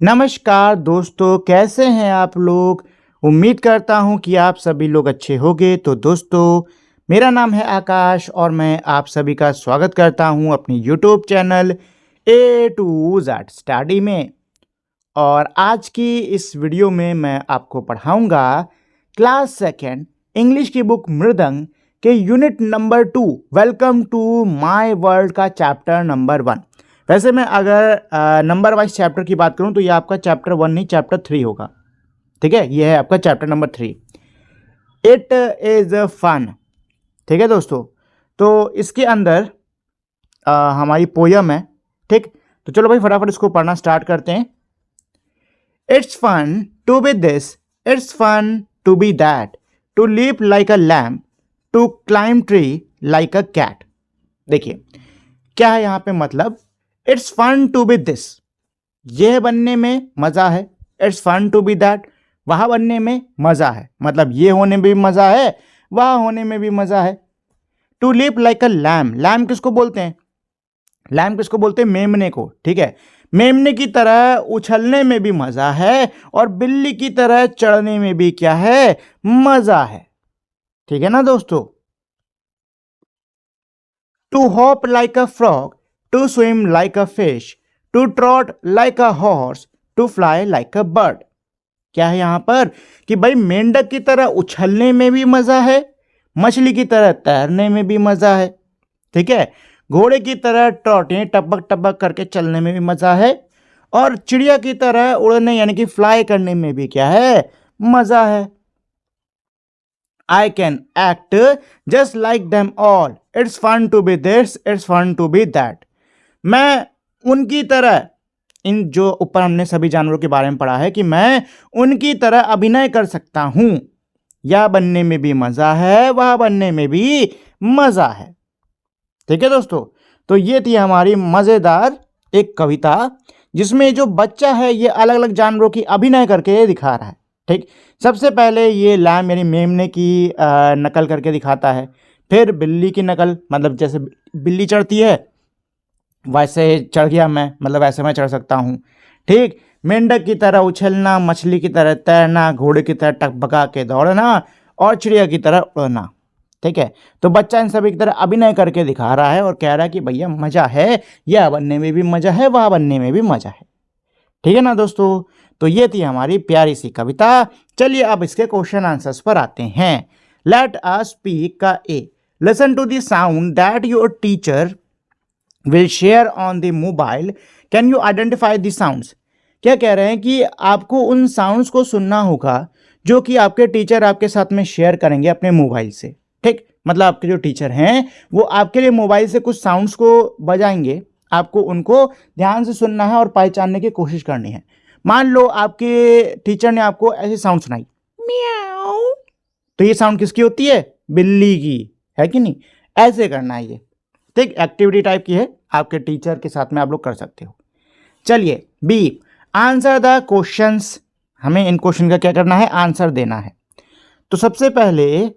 नमस्कार दोस्तों, कैसे हैं आप लोग। उम्मीद करता हूं कि आप सभी लोग अच्छे होंगे। तो दोस्तों, मेरा नाम है आकाश और मैं आप सभी का स्वागत करता हूं अपनी YouTube channel A to Z study में। और आज की इस वीडियो में मैं आपको पढ़ाऊंगा क्लास सेकेंड इंग्लिश की बुक मृदंग के unit number 2 welcome to my world का चैप्टर नंबर 1। वैसे मैं अगर नंबर वाइज चैप्टर की बात करूं तो ये आपका चैप्टर 1 नहीं, चैप्टर 3 होगा। ठीक है, ये है आपका chapter number 3। It is fun. ठीक है दोस्तों, तो इसके अंदर हमारी पोयम है। ठीक, तो चलो भाई फटाफट इसको पढ़ना स्टार्ट करते हैं। It's fun to be this, it's fun to be that, to leap like a lamb, to climb tree like a cat. देखिए क्या है यहाँ पे मतलब, it's fun to be this, यह बनने में मजा है। It's fun to be that, वह बनने में मजा है, मतलब ये होने में भी मजा है, वह होने में भी मजा है। To leap like a lamb, lamb किसको बोलते हैं? लैम किसको बोलते हैं? मेमने को। ठीक है, मेमने की तरह उछलने में भी मजा है और बिल्ली की तरह चढ़ने में भी क्या है? मजा है। ठीक है ना दोस्तों। To hop like a frog, to swim like a fish, to trot like a horse, to fly like a bird. क्या है यहां पर कि भाई मेंढक की तरह उछलने में भी मजा है, मछली की तरह तैरने में भी मजा है। ठीक है, घोड़े की तरह ट्रॉटें टपक टपक करके चलने में भी मजा है, और चिड़िया की तरह उड़ने यानी कि फ्लाई करने में भी क्या है? मजा है। I can act just like them all. It's fun to be this, it's fun to be that. मैं उनकी तरह, इन जो ऊपर हमने सभी जानवरों के बारे में पढ़ा है कि मैं उनकी तरह अभिनय कर सकता हूं। यह बनने में भी मजा है, वह बनने में भी मजा है। ठीक है दोस्तों, तो ये थी हमारी मजेदार एक कविता जिसमें जो बच्चा है ये अलग अलग जानवरों की अभिनय करके दिखा रहा है। ठीक, सबसे पहले ये लैम यानी मेमने की नकल करके दिखाता है, फिर बिल्ली की नकल, मतलब जैसे बिल्ली चढ़ती है वैसे चढ़ गया मैं, मतलब ऐसे मैं चढ़ सकता हूँ। ठीक, मेंढक की तरह उछलना, मछली की तरह तैरना, घोड़े की तरह टकबका के दौड़ना और चिड़िया की तरह उड़ना। ठीक है, तो बच्चा इन सभी की तरह अभिनय करके दिखा रहा है और कह रहा है कि भैया मजा है, यह बनने में भी मजा है, वह बनने में भी मजा है। ठीक है ना दोस्तों, तो ये थी हमारी प्यारी सी कविता। चलिए अब इसके क्वेश्चन आंसर्स पर आते हैं। लेट अस स्पीक का ए, listen to the sound that your teacher will share on the mobile, can you identify the sounds. क्या कह रहे हैं कि आपको उन साउंड्स को सुनना होगा जो कि आपके टीचर आपके साथ में शेयर करेंगे अपने मोबाइल से। ठीक, मतलब आपके जो टीचर हैं वो आपके लिए मोबाइल से कुछ साउंड्स को बजाएंगे, आपको उनको ध्यान से सुनना है और पहचानने की कोशिश करनी है। मान लो आपके टीचर ने आपको ऐसी साउंड सुनाई, म्याऊ, तो ये साउंड किसकी होती है? बिल्ली की, है कि नहीं? ऐसे करना है ये। ठीक, एक्टिविटी टाइप की है, आपके टीचर के साथ में आप लोग कर सकते हो। चलिए बी, आंसर द क्वेश्चंस, हमें इन क्वेश्चन का क्या करना है? आंसर देना है। तो सबसे पहले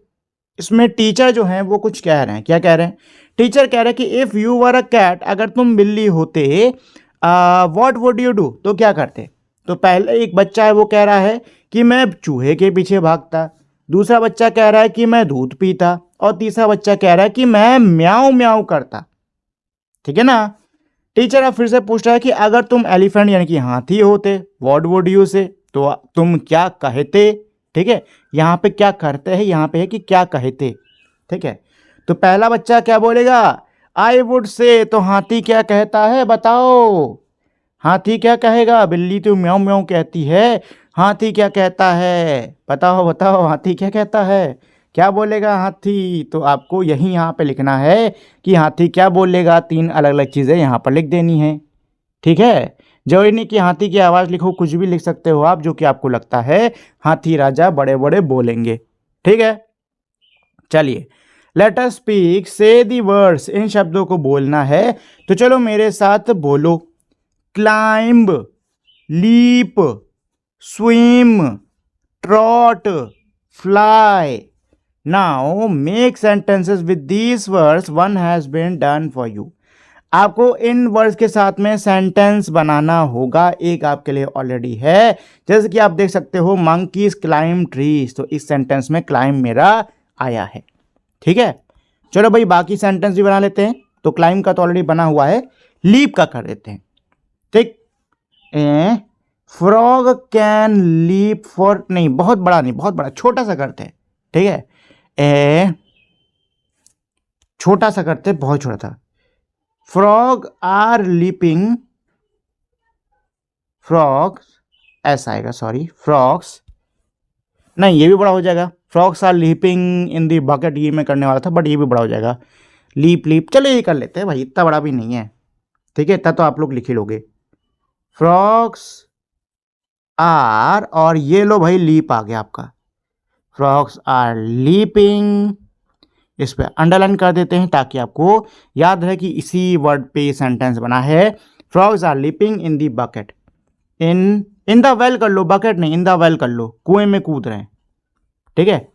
इसमें टीचर जो हैं वो कुछ कह रहे हैं। क्या कह रहे हैं? टीचर कह रहे हैं कि if you were a cat, अगर तुम बिल्ली होते, व्हाट वुड यू डू, तो क्या करते? तो पहले एक बच्चा है वो कह रहा है कि मैं चूहे के पीछे भागता, दूसरा बच्चा कह रहा है कि मैं दूध पीता, और तीसरा बच्चा कह रहा है कि मैं म्याऊं म्याऊं करता। ठीक है ना। टीचर अब फिर से पूछ रहा है कि अगर तुम एलिफेंट यानी कि हाथी होते, व्हाट वुड यू से, तो तुम क्या कहते? ठीक है, यहाँ पे क्या करते हैं, यहाँ पे है कि क्या कहते। ठीक है, तो पहला बच्चा क्या बोलेगा? आई वुड से, तो हाथी क्या कहता है बताओ? हाथी क्या कहेगा? बिल्ली तो म्याऊं म्याऊं कहती है, हाथी क्या कहता है? बताओ बताओ, हाथी क्या कहता है? क्या बोलेगा हाथी? तो आपको यही यहाँ पे लिखना है कि हाथी क्या बोलेगा। 3 अलग अलग चीज़ें यहाँ पर लिख देनी है। ठीक है, जरूरी नहीं कि हाथी की आवाज़ लिखो, कुछ भी लिख सकते हो आप जो कि आपको लगता है हाथी राजा बड़े बड़े बोलेंगे। ठीक है, चलिए लेट अस स्पीक, से दी वर्ड्स, इन शब्दों को बोलना है। तो चलो मेरे साथ बोलो, climb, leap, swim, trot, fly. Now make sentences with these words, one has been done for you. आपको इन वर्ड्स के साथ में सेंटेंस बनाना होगा। एक आपके लिए ऑलरेडी है, जैसे कि आप देख सकते हो मंकीज क्लाइम ट्रीज, तो इस सेंटेंस में क्लाइम मेरा आया है। ठीक है, चलो भाई बाकी सेंटेंस भी बना लेते हैं। तो क्लाइम का तो ऑलरेडी बना हुआ है, लीप का कर देते हैं। ठीक, फ्रॉग कैन लीप फॉर, नहीं बहुत बड़ा नहीं, बहुत बड़ा, छोटा सा करते हैं। ठीक है, छोटा सा करते, बहुत छोटा था। फ्रॉग आर लीपिंग, फ्रॉग्स ऐसा आएगा, सॉरी फ्रॉग्स, नहीं ये भी बड़ा हो जाएगा। Frogs are leaping in the bucket, ये मैं करने वाला था बट ये भी बड़ा हो जाएगा। लीप लीप, चलो ये कर लेते हैं भाई, इतना बड़ा भी नहीं है। ठीक है, इतना तो आप लोग लिख ही लोगे। फ्रॉग्स आर, और ये लो भाई लीप आ गया आपका। फ्रॉग्स आर लीपिंग, इस पे अंडरलाइन कर देते हैं ताकि आपको याद रहे कि इसी वर्ड पे सेंटेंस बना है। Frogs are leaping in the bucket, in the well कर लो, बकेट नहीं, इन द वेल कर लो, कुएं में कूद रहे हैं। ठीक है,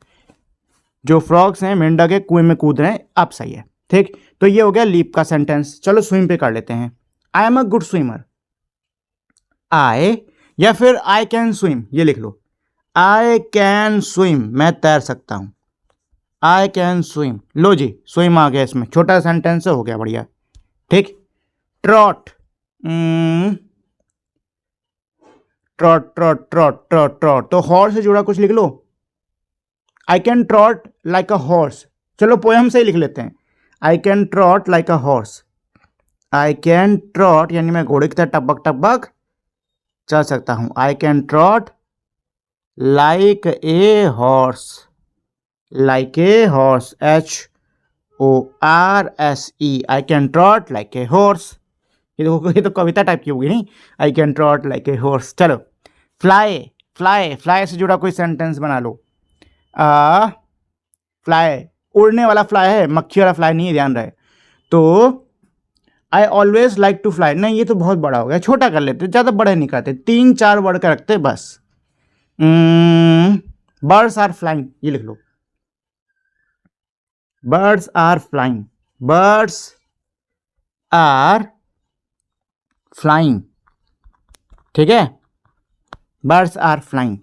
जो फ्रॉग्स हैं मेंढक है कुएं में कूद रहे हैं, आप सही है। ठीक, तो ये हो गया लीप का सेंटेंस। चलो स्विम पे कर लेते हैं। I am a good swimmer, I या फिर आई कैन स्विम, ये लिख लो। आई कैन स्विम, मैं तैर सकता हूं। आई कैन स्विम, लो जी स्विम आ गया, इसमें छोटा सेंटेंस हो गया, बढ़िया। ठीक, trot, trot trot trot trot trot, तो हॉर्स से जुड़ा कुछ लिख लो। I can trot like a horse, चलो पोएम से ही लिख लेते हैं। I can trot like a horse, I can trot यानी मैं घोड़े की तरह टपक टपक चल सकता हूं। I can trot like a horse, like a horse, HORSE, I can trot like a horse. ये तो कविता टाइप की होगी नहीं, आई can trot like a horse. चलो फ्लाई, फ्लाई, फ्लाई से जुड़ा कोई सेंटेंस बना लो। फ्लाई, उड़ने वाला फ्लाई है, मक्खी वाला फ्लाई नहीं है, ध्यान रहे। तो I always like to fly, नहीं ये तो बहुत बड़ा हो गया, छोटा कर लेते, ज़्यादा बड़े नहीं करते, 3-4 वर्ड का रखते बस। बर्ड्स आर फ्लाइंग, ये लिख लो। Birds are flying, birds are flying. ठीक है, birds are flying,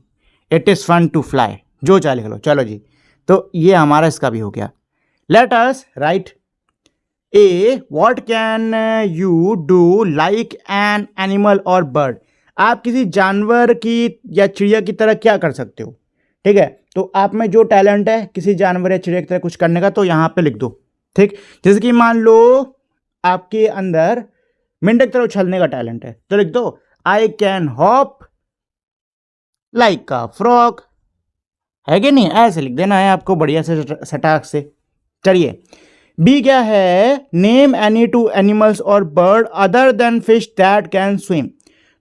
it is fun to fly, जो चाहे लिख लो। चलो जी, तो ये हमारा इसका भी हो गया। Let us right A, what can you do like an animal और बर्ड, आप किसी जानवर की या चिड़िया की तरह क्या कर सकते हो। ठीक है, तो आप में जो टैलेंट है किसी जानवर या चिड़िया की तरह कुछ करने का, तो यहाँ पे लिख दो। ठीक, जैसे कि मान लो आपके अंदर मेंढक की तरह उछलने का टैलेंट है, तो लिख दो I can hop like a frog, है कि नहीं, ऐसे लिख देना है आपको बढ़िया से सटाक से। चलिए बी क्या है, नेम एनी टू एनिमल्स और bird other than fish that can swim,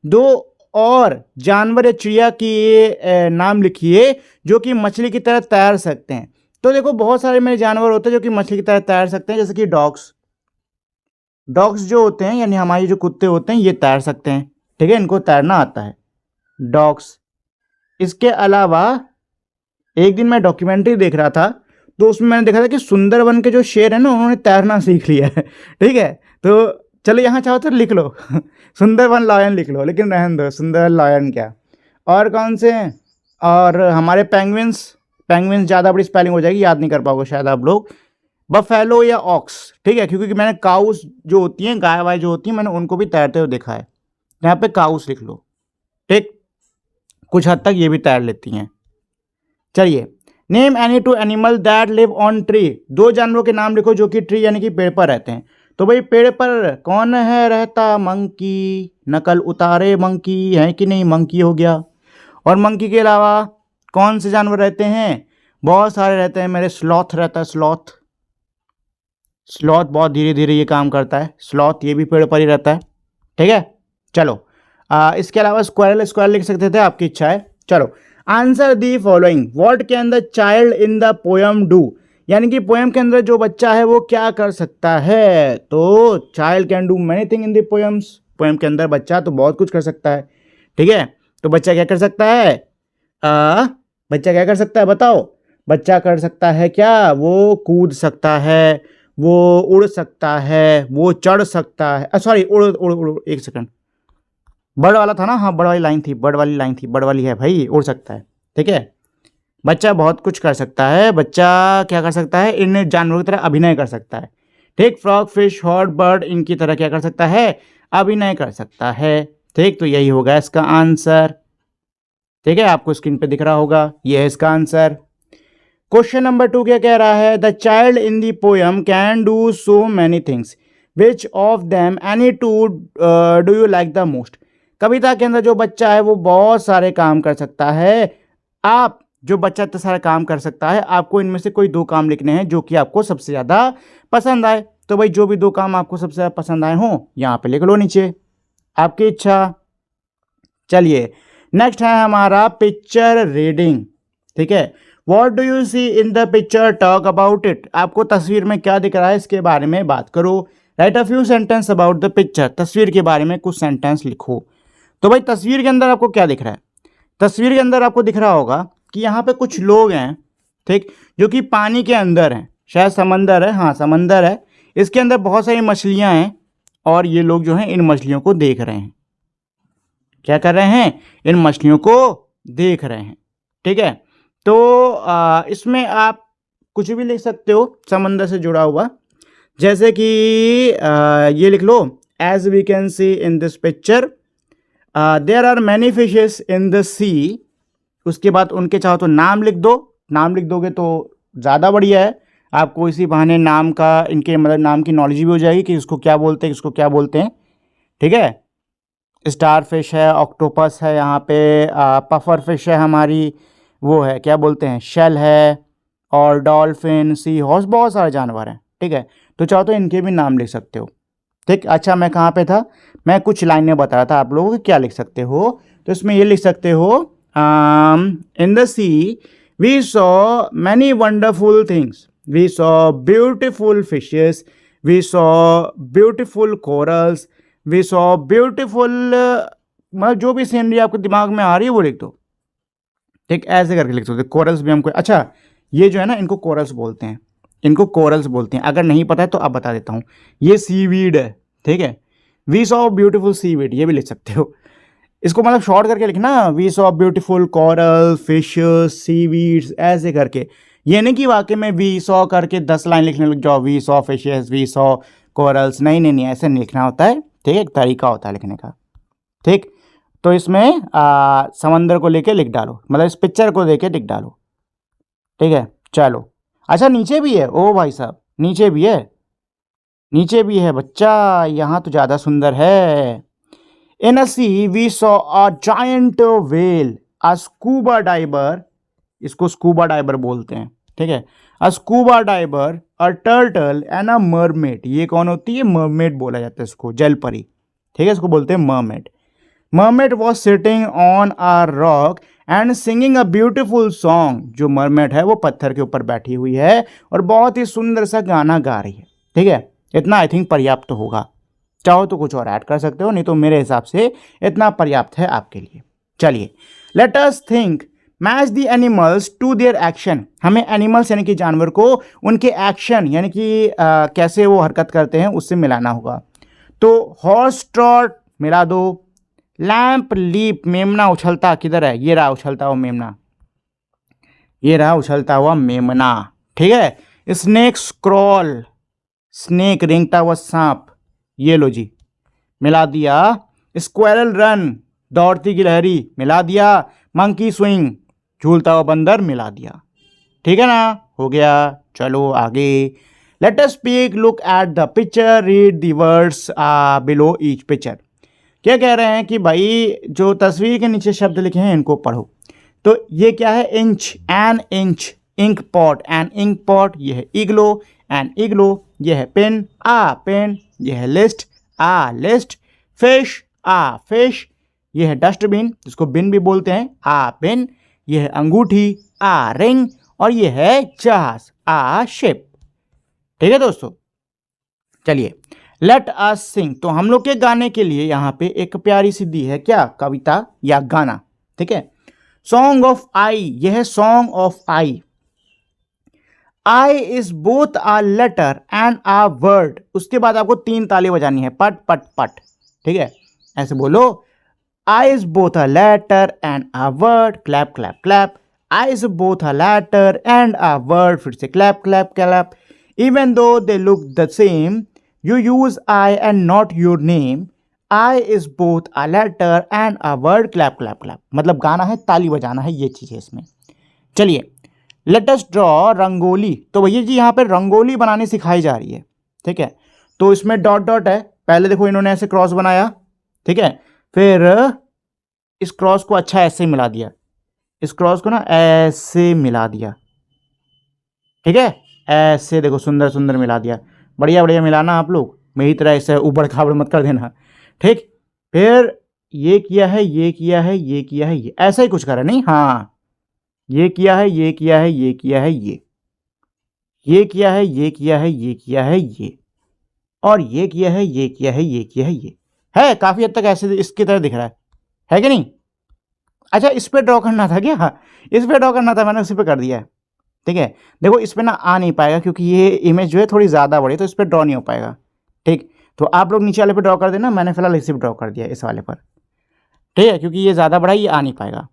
दो और जानवर या चिड़िया की नाम लिखिए जो कि मछली की तरह तैर सकते हैं। तो देखो बहुत सारे मेरे जानवर होते हैं जो कि मछली की तरह तैर सकते हैं, जैसे कि डॉग्स, डॉग्स जो होते हैं यानी हमारे जो कुत्ते होते हैं ये तैर सकते हैं। ठीक है, इनको तैरना आता है डॉग्स। इसके अलावा एक दिन मैं डॉक्यूमेंट्री देख रहा था, तो उसमें मैंने देखा था कि सुंदरबन के जो शेर है ना, उन्होंने तैरना सीख लिया है। ठीक है, तो चलो यहाँ चाहो तो लिख लो सुंदरबन लायन लिख लो, लेकिन रहने दो सुंदर लायन क्या। और कौन से हैं, और हमारे पेंगुइन्स, पेंगुइन्स ज़्यादा बड़ी स्पेलिंग हो जाएगी, याद नहीं कर पाओगे शायद आप लोग। बफेलो या ऑक्स, ठीक है, क्योंकि मैंने काउस जो होती हैं, गाय वाय जो होती हैं, मैंने उनको भी तैरते हुए देखा है। यहाँ पे काउस लिख लो। ठीक, कुछ हद तक ये भी तैर लेती हैं। चलिए name any two animal that live on tree, दो जानवरों के नाम लिखो जो कि ट्री यानी कि पेड़ पर रहते हैं। तो भाई पेड़ पर कौन है रहता, मंकी, नकल उतारे मंकी, है कि नहीं, मंकी हो गया। और मंकी के अलावा कौन से जानवर रहते हैं, बहुत सारे रहते हैं मेरे, स्लॉथ रहता है, स्लॉथ, स्लॉथ बहुत धीरे धीरे ये काम करता है, स्लॉथ ये भी पेड़ पर ही रहता है। ठीक है, चलो इसके अलावा स्क्वायरल, स्क्वायरल लिख सकते थे, आपकी इच्छा है। चलो answer the following, what can the child in the poem do, यानी कि पोएम के अंदर जो बच्चा है वो क्या कर सकता है। तो child can do many thing in the poems, poem के अंदर बच्चा तो बहुत कुछ कर सकता है। ठीक है, तो बच्चा क्या कर सकता है, बच्चा क्या कर सकता है बताओ, बच्चा कर सकता है क्या, वो कूद सकता है, वो उड़ सकता है, वो चढ़ सकता है, सॉरी उड़ उड़ उड़, एक सेकंड, बर्ड वाला था ना, हाँ बर्ड वाली लाइन थी, बर्ड वाली लाइन थी, बर्ड वाली है भाई, उड़ सकता है। ठीक है, बच्चा बहुत कुछ कर सकता है, बच्चा क्या कर सकता है, इन जानवरों की तरह अभिनय कर सकता है। ठीक, फ्रॉग, फिश, हॉट बर्ड इनकी तरह क्या कर सकता है, अभिनय कर सकता है। ठीक, तो यही होगा इसका आंसर। ठीक है, आपको स्क्रीन पे दिख रहा होगा, ये है इसका आंसर। क्वेश्चन नंबर 2 क्या कह रहा है, the child in the poem can do so many things, which of them any to do you like the most. कविता के अंदर जो बच्चा है वो बहुत सारे काम कर सकता है। आप जो बच्चा इतना सारा काम कर सकता है, आपको इनमें से कोई 2 काम लिखने हैं जो कि आपको सबसे ज़्यादा पसंद आए। तो भाई जो भी 2 काम आपको सबसे ज़्यादा पसंद आए हों यहाँ पे लिख लो नीचे, आपकी इच्छा। चलिए नेक्स्ट है हमारा पिक्चर रीडिंग। ठीक है, what do you see in the picture, talk about it. आपको तस्वीर में क्या दिख रहा है इसके बारे में बात करो। Right a few sentence about the picture, तस्वीर के बारे में कुछ सेंटेंस लिखो। तो भाई तस्वीर के अंदर आपको क्या दिख रहा है, तस्वीर के अंदर आपको दिख रहा होगा कि यहाँ पे कुछ लोग हैं, ठीक, जो कि पानी के अंदर हैं, शायद समंदर है, हाँ समंदर है, इसके अंदर बहुत सारी मछलियाँ हैं और ये लोग जो हैं इन मछलियों को देख रहे हैं। क्या कर रहे हैं, इन मछलियों को देख रहे हैं। ठीक है, तो इसमें आप कुछ भी लिख सकते हो समंदर से जुड़ा हुआ, जैसे कि ये लिख लो, as we can see in this picture there are many fishes in the sea. उसके बाद उनके चाहो तो नाम लिख दो, नाम लिख दोगे तो ज़्यादा बढ़िया है, आपको इसी बहाने नाम का, इनके मतलब नाम की नॉलेज भी हो जाएगी कि इसको क्या बोलते हैं, इसको क्या बोलते हैं। ठीक है, स्टार फिश है, ऑक्टोपस है, यहाँ पे पफर फिश है हमारी, वो है क्या बोलते हैं, शेल है, और डॉल्फिन, सी हॉर्स, बहुत सारे जानवर हैं। ठीक है, तो चाहो तो इनके भी नाम लिख सकते हो। ठीक, अच्छा मैं कहाँ पे था, मैं कुछ लाइनें बता रहा था आप लोगों को क्या लिख सकते हो। तो इसमें ये लिख सकते हो, in the sea we saw many wonderful things, we saw beautiful fishes, we saw beautiful corals, we saw beautiful, मतलब जो भी सीनरी आपके दिमाग में आ रही है वो लिख दो। ठीक, ऐसे करके लिख सकते हो। कोरल्स भी हमको, अच्छा ये जो है ना इनको कोरल्स बोलते हैं, इनको कोरल्स बोलते हैं। अगर नहीं पता है तो अब बता देता हूँ, ये सीवीड है। ठीक है, वी सॉ ब्यूटीफुल सीवीड, ये भी लिख सकते हो। इसको मतलब शॉर्ट करके लिखना, we saw beautiful coral, fish, seaweeds, ऐसे करके। ये नहीं कि वाकई में वी सॉ करके 10 लाइन लिखने लग जाओ, we saw fishes, we saw corals, नहीं नहीं नहीं, ऐसे नहीं लिखना होता है। ठीक है, एक तरीका होता है लिखने का। ठीक, तो इसमें समंदर को लेके लिख डालो, मतलब इस पिक्चर को लेके लिख डालो। ठीक है, चलो। अच्छा नीचे भी है, ओ भाई साहब नीचे भी है, नीचे भी है बच्चा, यहाँ तो ज़्यादा सुंदर है। In a sea we saw a giant whale, a scuba diver, इसको स्कूबा डाइवर बोलते हैं। ठीक है, a scuba diver, a turtle and a mermaid. ये कौन होती है, मरमेड बोला जाता है इसको, जल परी। ठीक है, इसको बोलते हैं mermaid. Mermaid was sitting on a rock and singing a beautiful song. जो मरमेड है वो पत्थर के ऊपर बैठी हुई है और बहुत ही सुंदर सा गाना गा रही है। ठीक है, इतना आई थिंक पर्याप्त होगा, चाहो तो कुछ और ऐड कर सकते हो, नहीं तो मेरे हिसाब से इतना पर्याप्त है आपके लिए। चलिए, let us think, match the animals to their action. हमें एनिमल्स यानी कि जानवर को उनके एक्शन यानी कि कैसे वो हरकत करते हैं उससे मिलाना होगा। तो हॉर्स ट्रॉट मिला दो, लैंप लीप, मेमना उछलता किधर है, ये रहा उछलता हुआ मेमना, ये रहा उछलता हुआ मेमना। ठीक है, स्नेक स्क्रॉल, स्नेक रेंगता हुआ सांप, ये लो जी मिला दिया। स्क्वायरल रन, दौड़ती गिलहरी, मिला दिया। मंकी स्विंग, झूलता हुआ बंदर, मिला दिया। ठीक है ना, हो गया। चलो आगे, late us speak, look at the picture, read the words below each picture. क्या कह रहे हैं कि भाई जो तस्वीर के नीचे शब्द लिखे हैं इनको पढ़ो। तो ये क्या है, inch, an inch, ink pot, an ink pot, ये है इग्लो, एन इग्लो, ये है पेन, आ पेन, ये है लिस्ट, आ लिस्ट, फिश, आ फिश, ये है डस्टबिन जिसको बिन भी बोलते हैं, आ बिन, ये है अंगूठी, आ रिंग, और ये है जहाज, आ शिप। ठीक है दोस्तों, चलिए लेट अस सिंग। तो हम लोग के गाने के लिए यहाँ पे एक प्यारी सी दी है, क्या, कविता या गाना। ठीक है, सॉन्ग ऑफ आई, यह है song of I. I is both a letter and a word. उसके बाद आपको 3 ताली बजानी है, पट पट पट, ठीक है। ऐसे बोलो, I is both a letter and a word, clap clap clap. I is both a letter and a word, फिर से clap clap clap. Even though they look the same, you use I and not your name. I is both a letter and a word, clap clap clap. मतलब गाना है, ताली बजाना है, ये चीज़ है इसमें। चलिए, लेट अस ड्रॉ रंगोली। तो भैया जी यहाँ पे रंगोली बनानी सिखाई जा रही है, ठीक है। तो इसमें डॉट डॉट है, पहले देखो इन्होंने ऐसे क्रॉस बनाया, ठीक है। फिर इस क्रॉस को अच्छा ऐसे मिला दिया, इस क्रॉस को ना ऐसे मिला दिया, ठीक है। ऐसे देखो सुंदर सुंदर मिला दिया, बढ़िया बढ़िया मिलाना आप लोग, मेरी तरह ऐसे ऊबड़ खाबड़ मत कर देना, ठीक। फिर ये किया है, ये किया है, ये किया है, ये ऐसा ही कुछ करा नहीं, हाँ ये किया है, ये किया है, ये किया है, ये किया है, ये किया है, ये किया है, ये और ये किया है, ये किया है, ये किया है, ये है काफी हद तक ऐसे इसकी तरह दिख रहा है कि नहीं। अच्छा, इस पे ड्रॉ करना था क्या? हाँ, इस पे ड्रॉ करना था, मैंने उसी पे कर दिया है, ठीक है। देखो इस पे ना आ नहीं पाएगा क्योंकि ये इमेज जो है थोड़ी ज़्यादा बड़ी, तो इस पर ड्रॉ नहीं हो पाएगा, ठीक। तो आप लोग नीचे वाले पे ड्रॉ कर देना, मैंने फिलहाल इसी पे ड्रॉ कर दिया, इस वाले पर, ठीक है, क्योंकि ये ज़्यादा बड़ा, ये आ नहीं पाएगा।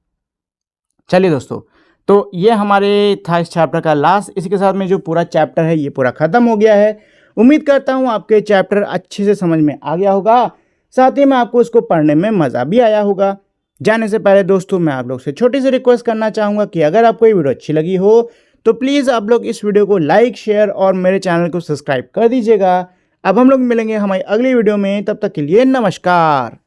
चलिए दोस्तों, तो ये हमारे था इस चैप्टर का लास्ट। इसी के साथ में जो पूरा चैप्टर है ये पूरा ख़त्म हो गया है। उम्मीद करता हूँ आपके चैप्टर अच्छे से समझ में आ गया होगा, साथ ही में आपको इसको पढ़ने में मज़ा भी आया होगा। जाने से पहले दोस्तों मैं आप लोग से छोटी सी रिक्वेस्ट करना चाहूँगा कि अगर आपको ये वीडियो अच्छी लगी हो तो प्लीज़ आप लोग इस वीडियो को लाइक, शेयर और मेरे चैनल को सब्सक्राइब कर दीजिएगा। अब हम लोग मिलेंगे हमारी अगली वीडियो में, तब तक के लिए नमस्कार।